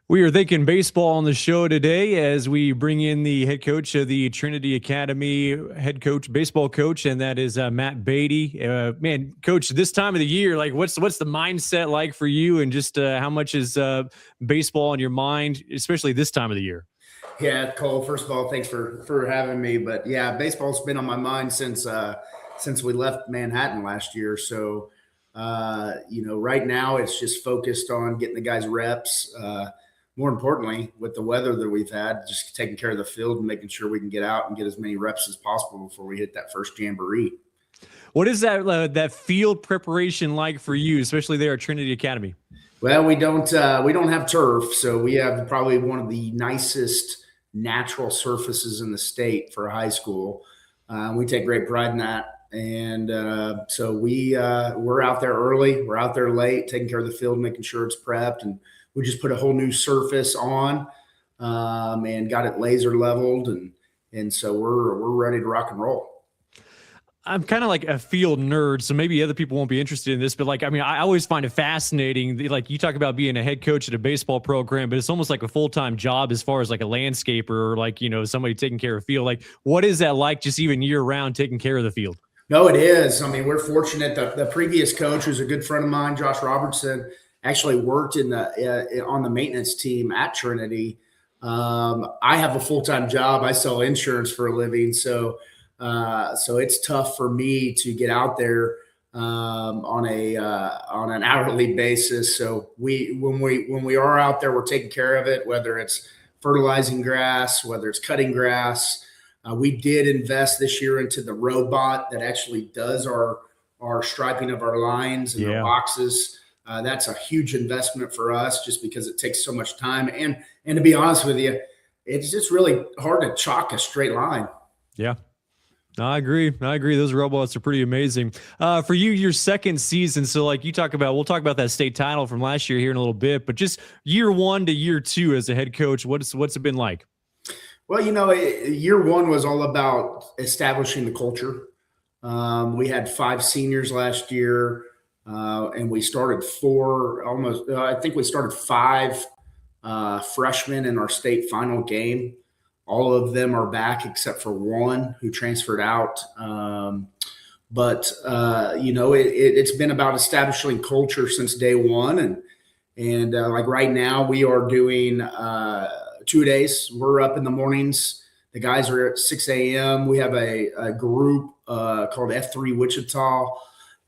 We are thinking baseball on the show today as we bring in the head coach of the Trinity Academy, head coach, baseball coach, and that is Matt Baty. Man, coach, this time of the year, like what's the mindset like for you, and just how much is baseball on your mind, especially this time of the year? Yeah, Cole. First of all, thanks for having me. But yeah, baseball's been on my mind since we left Manhattan last year. So right now it's just focused on getting the guys reps. More importantly, with the weather that we've had, just taking care of the field and making sure we can get out and get as many reps as possible before we hit that first jamboree. What is that field preparation like for you, especially there at Trinity Academy? Well, we don't have turf, so we have probably one of the nicest natural surfaces in the state for a high school. We take great pride in that, and so we're out there early, we're out there late, taking care of the field, making sure it's prepped, and we just put a whole new surface on and got it laser leveled, and so we're ready to rock and roll. I'm kind of like a field nerd, so maybe other people won't be interested in this, but like, I mean, I always find it fascinating. Like you talk about being a head coach at a baseball program, but it's almost like a full-time job as far as like a landscaper or like, somebody taking care of field. Like, what is that like just even year round taking care of the field? No, it is. I mean, we're fortunate. The previous coach, who's a good friend of mine, Josh Robertson, actually worked on the maintenance team at Trinity. I have a full-time job. I sell insurance for a living, so it's tough for me to get out there on an hourly basis. So when we are out there, we're taking care of it, whether it's fertilizing grass, whether it's cutting grass. We did invest this year into the robot that actually does our striping of our lines and our boxes. That's a huge investment for us just because it takes so much time. And to be honest with you, it's just really hard to chalk a straight line. Yeah. I agree. Those robots are pretty amazing. For you, your second season. So like we'll talk about that state title from last year here in a little bit, but just year one to year two as a head coach, what's it been like? Well, year one was all about establishing the culture. We had 5 seniors last year, and we started I think we started 5 freshmen in our state final game. All of them are back except for one who transferred out. It's been about establishing culture since day one. And like right now we are doing 2-days. We're up in the mornings. The guys are at 6 a.m. We have a group called F3 Wichita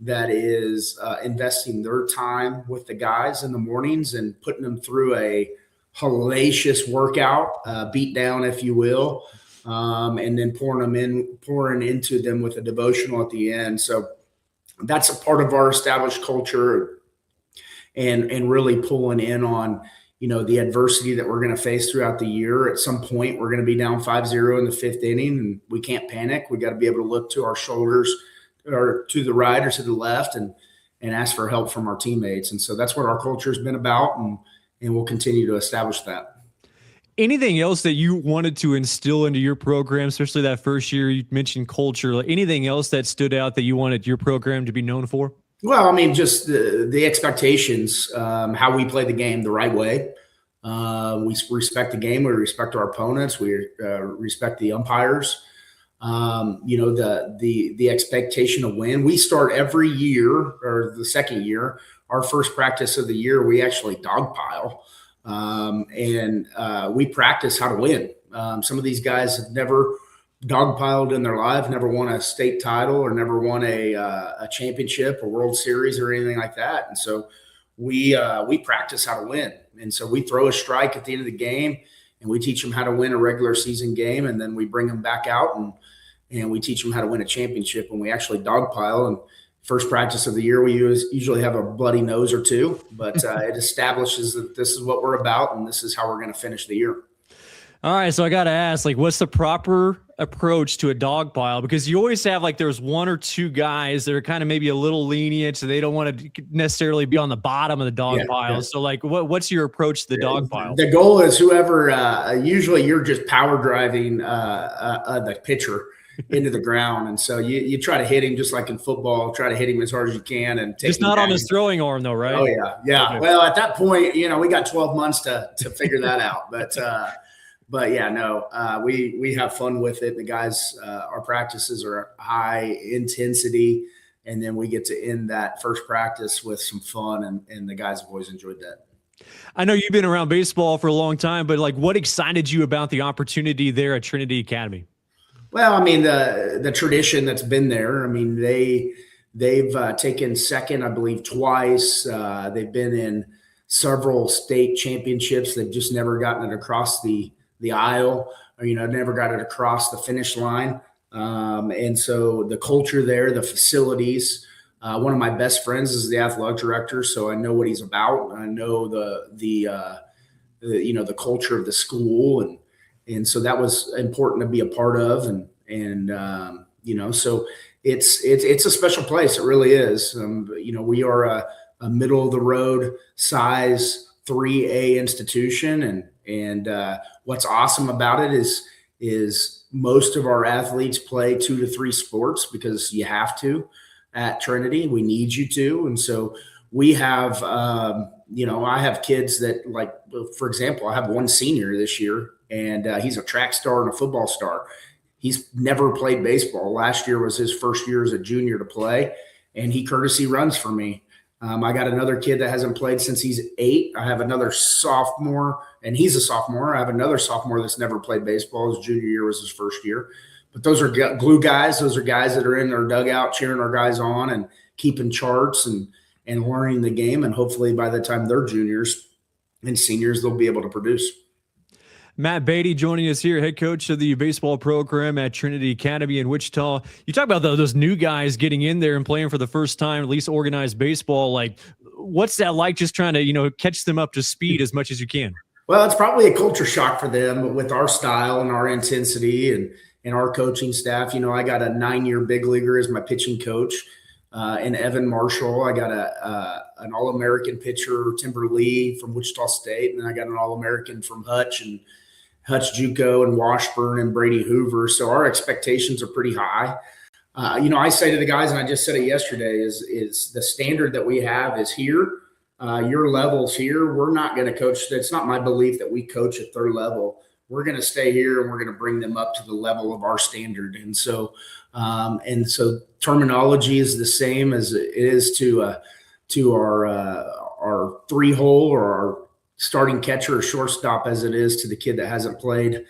that is investing their time with the guys in the mornings and putting them through a hellacious workout, beat down, if you will, and then pouring into them with a devotional at the end. So that's a part of our established culture, and really pulling in on the adversity that we're going to face throughout the year. At some point, we're going to be down 5-0 in the 5th inning, and we can't panic. We got to be able to look to our shoulders or to the right or to the left and ask for help from our teammates. And so that's what our culture has been about, and we'll continue to establish that. Anything else that you wanted to instill into your program, especially that first year? You mentioned culture. Like anything else that stood out that you wanted your program to be known for? Well, I mean, just the expectations, how we play the game the right way. We respect the game. We respect our opponents. We respect the umpires. The expectation to win. We start every year, or the second year, our first practice of the year, we actually dogpile, and we practice how to win. Some of these guys have never dogpiled in their life, never won a state title, or never won a championship, a World Series, or anything like that. And so we practice how to win. And so we throw a strike at the end of the game, and we teach them how to win a regular season game, and then we bring them back out and we teach them how to win a championship. And we actually dogpile. And first practice of the year, we usually have a bloody nose or two, but it establishes that this is what we're about and this is how we're going to finish the year. All right, so I got to ask, like, what's the proper approach to a dog pile? Because you always have, like, there's 1 or 2 guys that are kind of maybe a little lenient, so they don't want to necessarily be on the bottom of the dog pile. Yeah. So, like, what's your approach to the dog pile? The goal is whoever, usually you're just power driving the pitcher. into the ground. And so you try to hit him just like in football, try to hit him as hard as you can and take Just him not down. on his throwing arm though, right? Oh yeah. Yeah. Okay. Well, at that point, we got 12 months to figure that out. But yeah, no, we have fun with it. The guys, our practices are high intensity, and then we get to end that first practice with some fun, and the guys have always enjoyed that. I know you've been around baseball for a long time, but like, what excited you about the opportunity there at Trinity Academy? Well, I mean, the tradition that's been there. I mean, they've taken second, I believe, twice. They've been in several state championships. They've just never gotten it across the aisle, or never got it across the finish line. And so the culture there, the facilities. One of my best friends is the athletic director, so I know what he's about. I know the culture of the school, and so that was important to be a part of, and so it's a special place. It really is. We are a middle of the road size 3A institution, and what's awesome about it is most of our athletes play 2 to 3 sports because you have to. At Trinity, we need you to. And so we have, I have kids that, like, for example, I have one senior this year, and he's a track star and a football star. He's never played baseball. Last year was his first year as a junior to play, and he courtesy runs for me. I got another kid that hasn't played since he's 8. I have another sophomore, and he's a sophomore. I have another sophomore that's never played baseball. His junior year was his first year. But those are glue guys. Those are guys that are in their dugout cheering our guys on and keeping charts and learning the game. And hopefully by the time they're juniors and seniors, they'll be able to produce. Matt Baty joining us here, head coach of the baseball program at Trinity Academy in Wichita. You talk about those new guys getting in there and playing for the first time, at least organized baseball. Like, what's that like, just trying to, catch them up to speed as much as you can? Well, it's probably a culture shock for them, but with our style and our intensity and our coaching staff. I got a 9-year big leaguer as my pitching coach, and Evan Marshall. I got an All-American pitcher, Timber Lee from Wichita State, and then I got an All-American from Hutch JUCO and Washburn and Brady Hoover. So our expectations are pretty high. I say to the guys, and I just said it yesterday, is the standard that we have is here. Your level's here. We're not going to coach. It's not my belief that we coach at their level. We're going to stay here, and we're going to bring them up to the level of our standard. And so terminology is the same as it is to our 3-hole or our starting catcher or shortstop as it is to the kid that hasn't played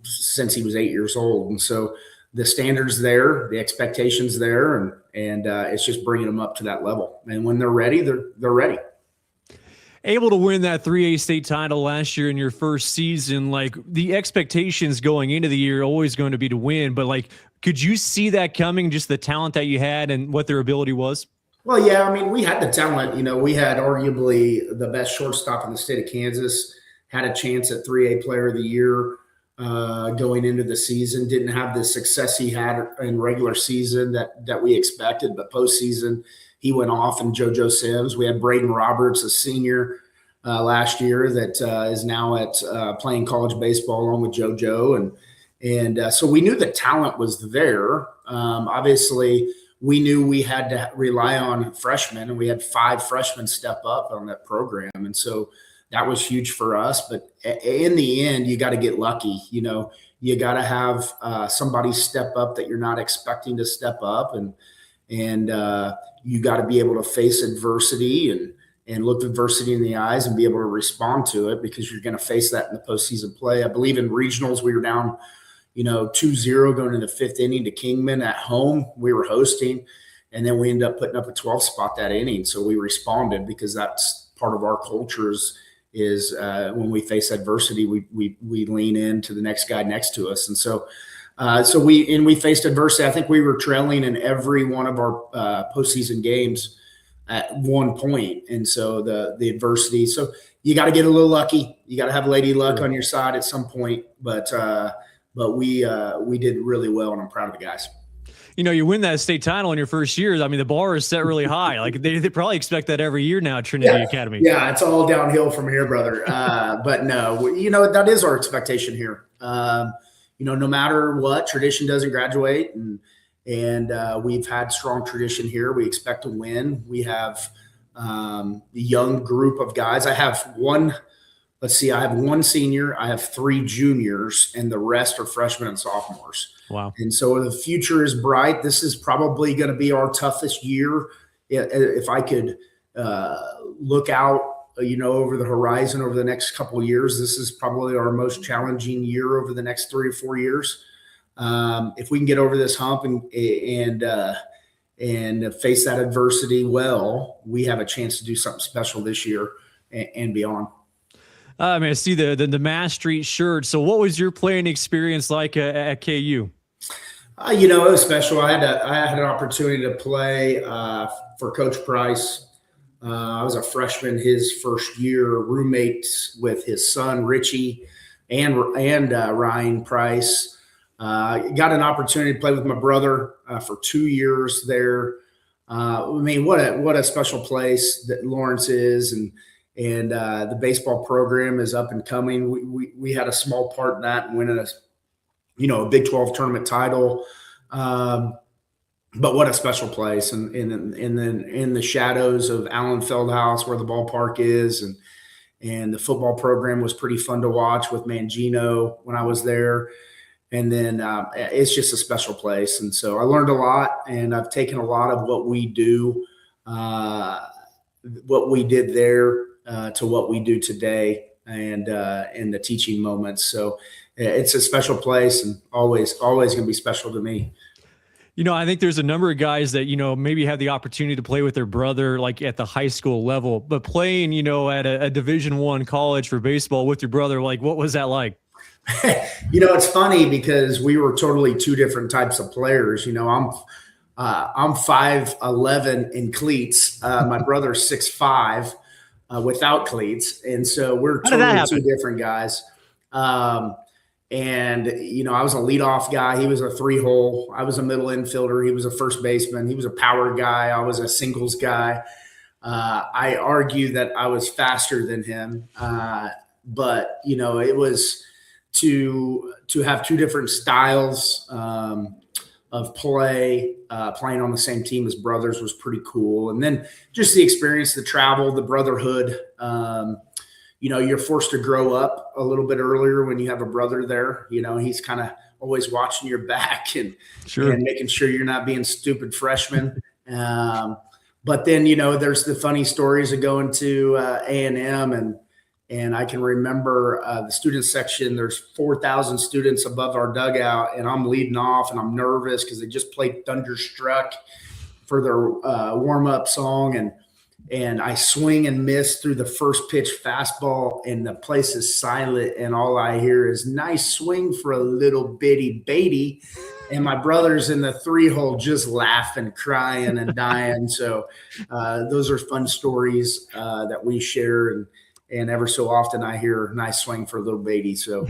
since he was 8 years old. And so the standards there, the expectations there, and it's just bringing them up to that level. And when they're ready, they're ready. Able to win that 3A state title last year in your first season, like, the expectations going into the year are always going to be to win, but like, could you see that coming, just the talent that you had and what their ability was? Well, yeah, I mean, we had the talent. We had arguably the best shortstop in the state of Kansas, had a chance at 3A player of the year going into the season. Didn't have the success he had in regular season that we expected, but postseason he went off. And JoJo Sims. We had Braden Roberts, a senior last year that is now at playing college baseball along with JoJo. And so we knew the talent was there. Obviously, we knew we had to rely on freshmen, and we had 5 freshmen step up on that program. And so that was huge for us. But in the end, you got to get lucky. You got to have somebody step up that you're not expecting to step up. And you got to be able to face adversity and look adversity in the eyes and be able to respond to it, because you're going to face that in the postseason play. I believe in regionals, we were down 2-0 going into the 5th inning to Kingman at home. We were hosting, and then we ended up putting up a 12 spot that inning. So we responded, because that's part of our culture is when we face adversity, we lean into the next guy next to us. And so we faced adversity. I think we were trailing in every one of our postseason games at one point. And so the adversity, so you got to get a little lucky. You got to have lady luck on your side at some point, but we did really well, and I'm proud of the guys. You win that state title in your first year. I mean, the bar is set really high. Like, they probably expect that every year now at Trinity Academy. Yeah, it's all downhill from here, brother. But no, that is our expectation here. no matter what, tradition doesn't graduate, and we've had strong tradition here. We expect to win. We have a young group of guys. I have one senior, I have 3 juniors, and the rest are freshmen and sophomores. Wow. And so the future is bright. This is probably going to be our toughest year. If I could look out, over the horizon over the next couple of years, this is probably our most challenging year over the next 3 or 4 years. If we can get over this hump and face that adversity well, we have a chance to do something special this year and beyond. I see the Mass Street shirt. So what was your playing experience like at KU? It was special. I had an opportunity to play for Coach Price. I was a freshman his first year, roommates with his son Richie and Ryan Price. Got an opportunity to play with my brother for 2 years there. What a special place that Lawrence is, and the baseball program is up and coming. We had a small part in that and winning a Big 12 tournament title. But what a special place. And then in the shadows of Allen Fieldhouse, where the ballpark is, and the football program was pretty fun to watch with Mangino when I was there. And then it's just a special place. And so I learned a lot, and I've taken a lot of what we do, what we did there, to what we do today, and in the teaching moments. So it's a special place, and always going to be special to me. I think there's a number of guys that, maybe have the opportunity to play with their brother, like at the high school level, but playing, at a Division I college for baseball with your brother, like, what was that like? It's funny because we were totally 2 different types of players. I'm 5'11" in cleats. My brother's 6'5" without cleats. And so we're totally 2 different guys. And I was a leadoff guy. He was a 3-hole. I was a middle infielder. He was a first baseman. He was a power guy. I was a singles guy. I argue that I was faster than him. But it was to have 2 different styles of play, playing on the same team as brothers was pretty cool. And then just the experience, the travel, the brotherhood. You're forced to grow up a little bit earlier when you have a brother there. He's kind of always watching your back and making sure you're not being stupid freshmen. But then, there's the funny stories of going to A&M, and I can remember the student section. There's 4,000 students above our dugout, and I'm leading off, and I'm nervous because they just played Thunderstruck for their warm-up song, and I swing and miss through the first pitch fastball, and the place is silent, and all I hear is "nice swing for a little bitty Baty," and my brother's in the 3-hole just laughing, crying, and dying. So those are fun stories that we share, and ever so often I hear "nice swing for a little Baty." So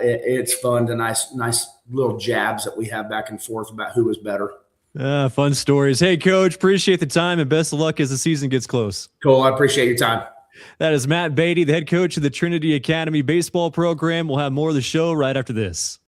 it's fun, the nice little jabs that we have back and forth about who was better. Fun stories. Hey, Coach, appreciate the time, and best of luck as the season gets close. Cool. I appreciate your time. That is Matt Baty, the head coach of the Trinity Academy baseball program. We'll have more of the show right after this.